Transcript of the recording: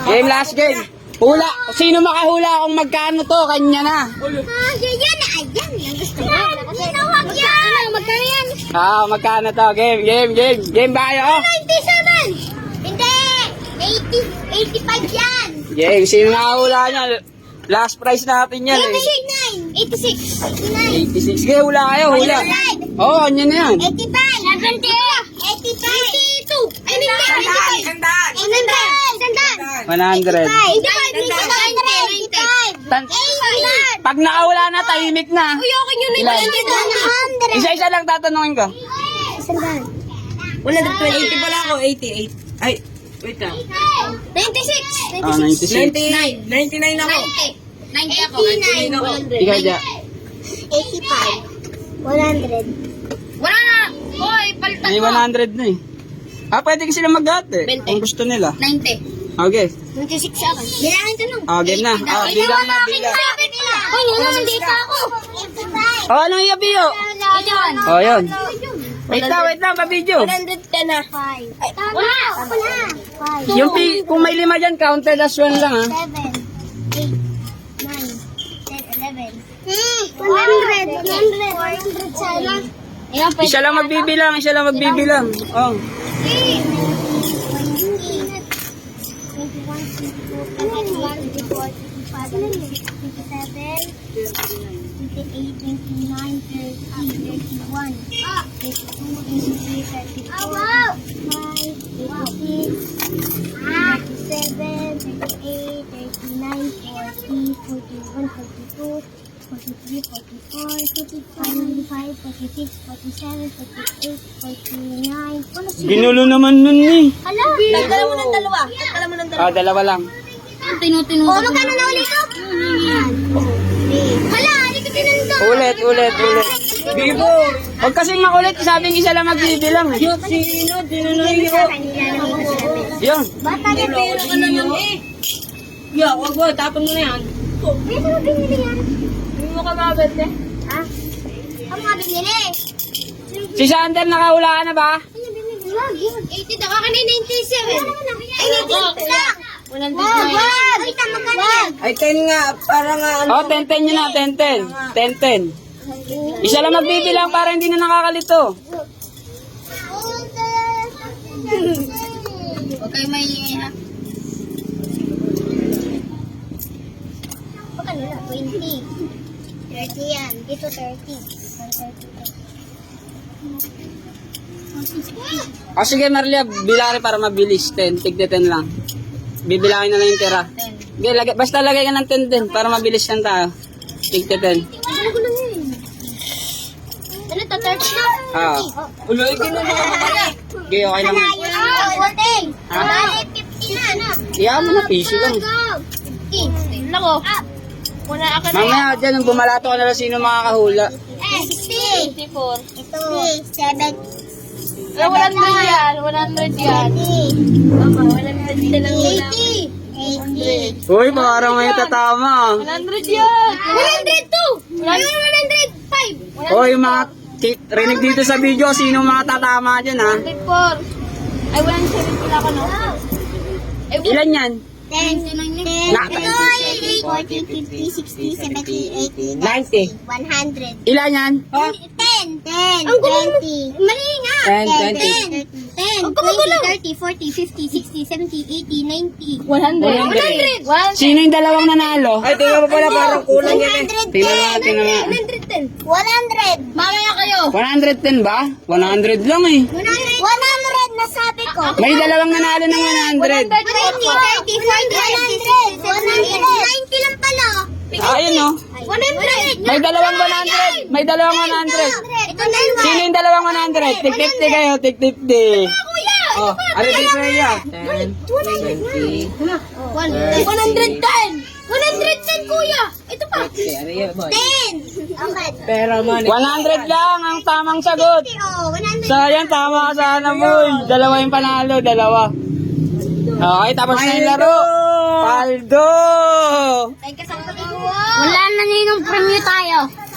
Game, last game. Hula. Sino makahula kung magkano to, kanya na. Yan. Yung gusto ko. Tinawag yan. Ano, magkano yan? Magkano to? Game. Game ba kayo? 97. Hindi. 85 yan. Game, sino makahula niya? Last prize natin yan eh. 86. 86. Game, hula kayo, hula. Oo, kanya na yan. 85. 82. Ay, hindi. 100. 100. Pag nakahula na, tahimik na. Okay nyo na Ilan? yun. Isa-isa lang tatanungin ko. 100. 80 pala ako, 88. Ay, wait lang. 96. 96. 99 ako. 90 ako. 99 ako. Ikaw dyan. 85. 100. Wala na! Hoy, palitan May mo! 100 na eh. Pwede ka sila mag-ate. Kung gusto nila. 90. Okay. 96 ako. Bilangin ko nung. Game na. Bilang na, bilang. Hoy, nandito ako. Anong iyabiyo? Yan. Yun. Wait lang, pa-video. 100 ka na. 5. Wala. Yung kung may 5 dyan, counted as 1 lang ha. 7, 8, 9, 10, 11. 100 sana. Isa lang magbibilang. Oh. 49. Ginulo naman nun eh. Hala, nagdala mo ng dalawa. Dalawa lang. Tinutinu. O, magkano na ulit ko? Hala, hindi ko tinanda. Ulit. Bibo. Huwag kasing makulit, sabing isa lang magbibilang eh. Sino? Tinanong ko. Yun. Bata na Pera ka naman eh. Yeah, wag, tapon mo na yan. May mga binili yan. Hindi mo ka mabente. Ha? Ang mga binili. Si Sander, nakahula ka na ba? Ano binili? Wag, yun. 80 daw. Ako na 97. Ay, 97 lang. 100 Wag! Ay, tama ka na yan. Ay, 10 nga. Para nga ano. 10-10 yun na, 10-10. Isa lang magbibilang para hindi na nakakalito. Huwag kayo may... Pagkano na? 20. 30 yan. Dito 30. 130. Sige Marlia, bilari para mabilis. 10, tig 10 lang. Bibilangin na lang yung tira. Okay, basta lagay ka ng 10 din para mabilis yan tayo. Tig 10. Ano ko lang yun? Ano to? 30 na? Ulo, ikinulo ka pa pala. Okay, okay lang. Voting. Ha? Bale, 50 na, no? Kaya mo na, piso lang. 50. Nako. Una ako na. Mamaya dyan, bumalato ka na lang sino makakahula. 60. 54. Ito. 7. 100 yan. 100 yan. 80. Mama, 100 na lang muna. 80. Uy, parang may tatama. 100 yan. 102. Ayun, 105. Uy, mga rinig dito sa video, sino mga tatama dyan ha? 104. Ay, 107 pala ako, no? Ilan yan? 10. Na- 40, 50, 60, 70, 80, 90, 100. Ilan yan? 10. 20. Mali nga. 10, 10. 20, 30, 40, 50, 60, 70, 80, 90. 100. Sino yung dalawang nanalo? Ay, tingnan mo pala, parang kulang yan eh. 110. Tingnan mo. 110. 100. Mamaya kayo. 110 ba? 100 lang eh. 100 na sabi ko. May dalawang nanalo ng 100. 20, 30, 40, 50, 60, 70, 90 lang pala. Ayun oh. 100. May dalawang 100. May dalawang 100. Ito dalawa. Sino yung dalawang 100? Tig 50 kayo, tig 50. Kuya. Oh, ano dito na yan? 10, 20. 110. 110 kuya. Ito pa. 10. Okay. Pera man. 100 lang ang tamang sagot. Oh, 100. Sayang, tama ka sana boy. Dalawa yung panalo, dalawa. Okay, tapos na yung laro. Paldo! Wala na ninong premyo tayo.